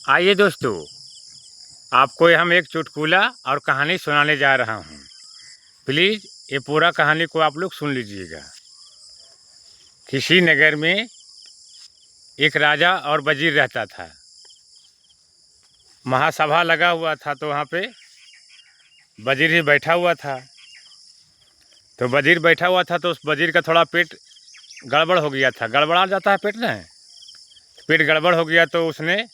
आइए दोस्तों, आपको हम एक चुटकुला और कहानी सुनाने जा रहा हूँ। प्लीज़ ये पूरा कहानी को आप लोग सुन लीजिएगा। किसी नगर में एक राजा और वजीर रहता था। महासभा लगा हुआ था तो वहाँ पे वजीर ही बैठा हुआ था। तो वजीर बैठा हुआ था तो उस वजीर का थोड़ा पेट गड़बड़ हो गया था। गड़बड़ा जाता है पेट ना, पेट गड़बड़ हो गया तो उसने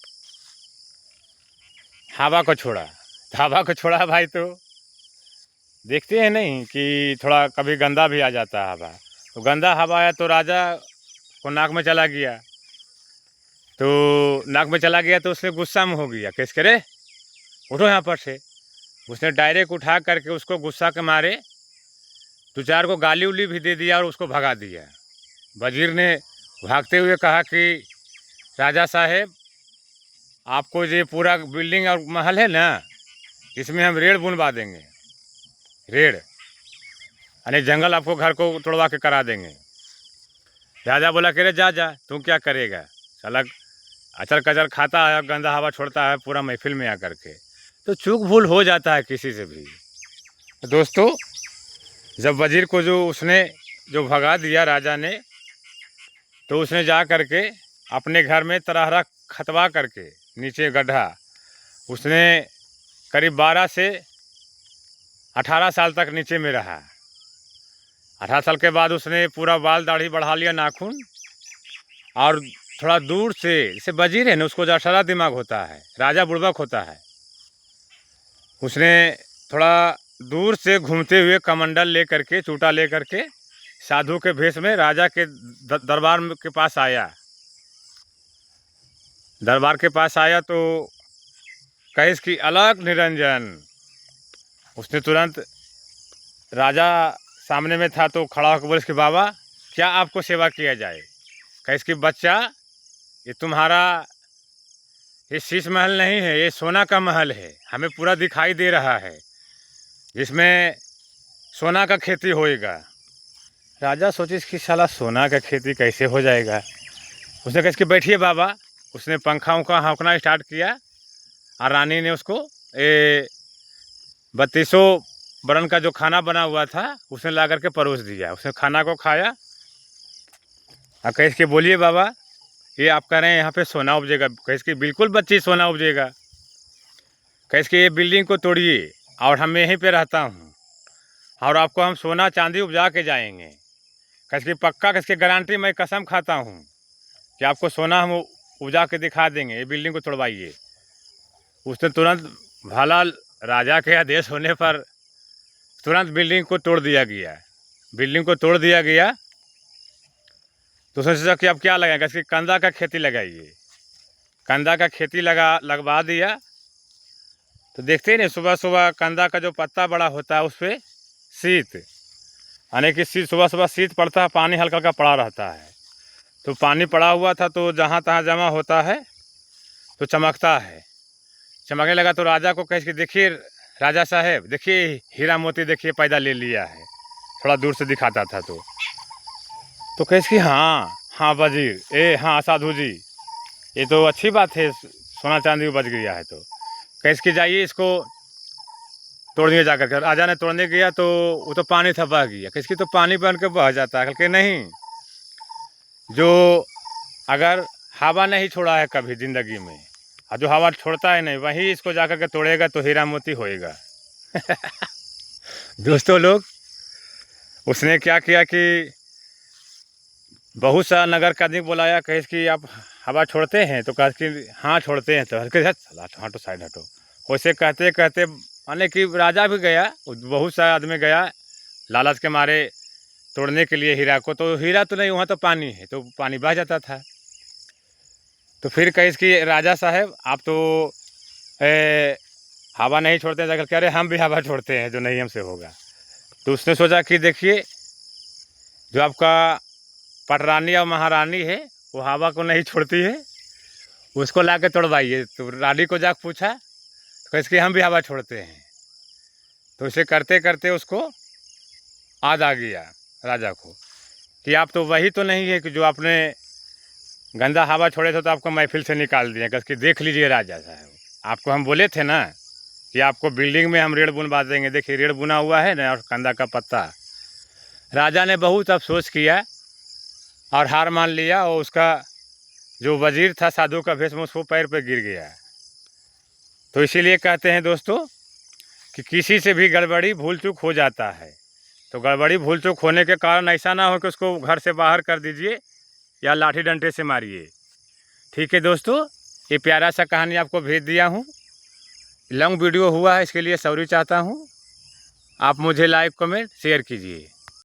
हवा को छोड़ा। हवा को छोड़ा भाई, तो देखते हैं नहीं कि थोड़ा कभी गंदा भी आ जाता है हवा। तो गंदा हवा आया तो राजा को नाक में चला गया। तो नाक में चला गया तो उसने गुस्सा में हो गया, कैसे करे, उठो यहाँ पर से। उसने डायरेक्ट उठा करके उसको गुस्सा के मारे दो चार को गाली उली भी दे दिया और उसको भगा दिया। वजीर ने भागते हुए कहा कि राजा साहेब, आपको ये पूरा बिल्डिंग और महल है ना, इसमें हम रेड़ बुनवा देंगे। रेड़ यानी जंगल आपको घर को तोड़वा के करा देंगे। राजा बोला कि रे जा जा, तू क्या करेगा, साला अचर कचर खाता है, गंदा हवा छोड़ता है पूरा महफिल में आकर के। तो चूक भूल हो जाता है किसी से भी। तो दोस्तों, जब वजीर को जो भगा दिया राजा ने, तो उसने जा करके अपने घर में तरहरा खतवा करके नीचे गड्ढा, उसने करीब 12 से 18 साल तक नीचे में रहा। 18 साल के बाद उसने पूरा बाल दाढ़ी बढ़ा लिया, नाखून, और थोड़ा दूर से, जैसे वजीर है ना, उसको जरा दिमाग होता है, राजा बुड़बक होता है, उसने थोड़ा दूर से घूमते हुए कमंडल लेकर के, चूटा लेकर के, साधु के भेष में राजा के दरबार के पास आया। दरबार के पास आया तो कहे इसकी अलग निरंजन। उसने तुरंत, राजा सामने में था तो खड़ा होकर बोले कि बाबा, क्या आपको सेवा किया जाए। कहे इसकी बच्चा, ये तुम्हारा ये शीश महल नहीं है, ये सोना का महल है, हमें पूरा दिखाई दे रहा है, जिसमें सोना का खेती होएगा। राजा सोचे इसकी साला सोना का खेती कैसे हो जाएगा। उसने कहा इसके बैठिए बाबा। उसने पंखा उंखा हाँकना स्टार्ट किया और रानी ने उसको 3200 बरन का जो खाना बना हुआ था उसने ला करके परोस दिया। उसने खाना को खाया और कहे इसके बोलिए बाबा, ये आप कह रहे हैं यहाँ पे सोना उपजेगा। कहे इसकी बिल्कुल बच्ची सोना उपजेगा। कहे इसके ये बिल्डिंग को तोड़िए और हम यहीं पे रहता हूँ और आपको हम सोना चांदी उपजा के जाएंगे। कसकी पक्का, कसकी गारंटी, मैं कसम खाता हूँ कि आपको सोना हम उपजा के दिखा देंगे, ये बिल्डिंग को तोड़वाइए। उसने तुरंत, भला राजा के आदेश होने पर तुरंत बिल्डिंग को तोड़ दिया गया। बिल्डिंग को तोड़ दिया गया तो उसने सोचा कि अब क्या लगाएगा, इसकी कंदा का खेती लगाइए। कंदा का खेती लगवा दिया। तो देखते ही नहीं, सुबह सुबह कंदा का जो पत्ता बड़ा होता है उस पर शीत, यानी कि शीत, सुबह सुबह शीत पड़ता है, पानी हल्का हल्का पड़ा रहता है। तो पानी पड़ा हुआ था तो जहाँ तहाँ जमा होता है तो चमकता है। चमकने लगा तो राजा को कहे कि देखिए राजा साहेब, देखिए हीरा मोती, देखिए पैदा ले लिया है। थोड़ा दूर से दिखाता था तो कहे कि हाँ हाँ वजीर, हाँ साधु जी, ये तो अच्छी बात है, सोना चांदी बच गया है। तो कहे कि जाइए इसको तोड़ने जा करके। राजा ने तोड़ने गया तो वो तो पानी था, बह गया। किसकी तो पानी बन के बह जाता है। कि नहीं, जो अगर हवा नहीं छोड़ा है कभी ज़िंदगी में, और जो हवा छोड़ता है नहीं, वही इसको जा करके तोड़ेगा तो हीरा मोती होएगा। दोस्तों लोग, उसने क्या किया कि बहुत सा नगर का आदमी बुलाया, कहे कि आप हवा छोड़ते हैं, तो कहा कि हाँ छोड़ते हैं। तो हल्के हटो, साइड हटो। वैसे कहते कहते माने कि राजा भी गया, बहुत सा आदमी गया लालच के मारे तोड़ने के लिए हीरा को। तो हीरा तो नहीं, वहाँ तो पानी है, तो पानी बह जाता था। तो फिर कहे कि राजा साहब, आप तो हवा नहीं छोड़ते हैं। कह रहे हम भी हवा छोड़ते हैं, जो नहीं हमसे होगा। तो उसने सोचा कि देखिए, जो आपका पटरानी और महारानी है वो हवा को नहीं छोड़ती है, उसको ला के तोड़वाइए। तो रानी को जाकर पूछा तो इसकी हम भी हवा छोड़ते हैं। तो इसे करते करते उसको याद आ गया राजा को कि आप तो वही तो नहीं है कि जो आपने गंदा हवा छोड़े थे तो आपको महफिल से निकाल दिए। कस कि देख लीजिए राजा साहब, आपको हम बोले थे ना कि आपको बिल्डिंग में हम रेड़ बुनवा देंगे। देखिए रेड़ बुना हुआ है ना और कंदा का पत्ता। राजा ने बहुत अफसोस किया और हार मान लिया, और उसका जो वजीर था साधु का भेष में उसको पैर पे गिर गया। तो इसीलिए कहते हैं दोस्तों कि किसी से भी गड़बड़ी भूल चूक हो जाता है, तो गड़बड़ी भूल चूक होने के कारण ऐसा ना हो कि उसको घर से बाहर कर दीजिए या लाठी डंडे से मारिए। ठीक है दोस्तों, ये प्यारा सा कहानी आपको भेज दिया हूँ। लॉन्ग वीडियो हुआ है, इसके लिए सॉरी चाहता हूँ। आप मुझे लाइक कमेंट शेयर कीजिए।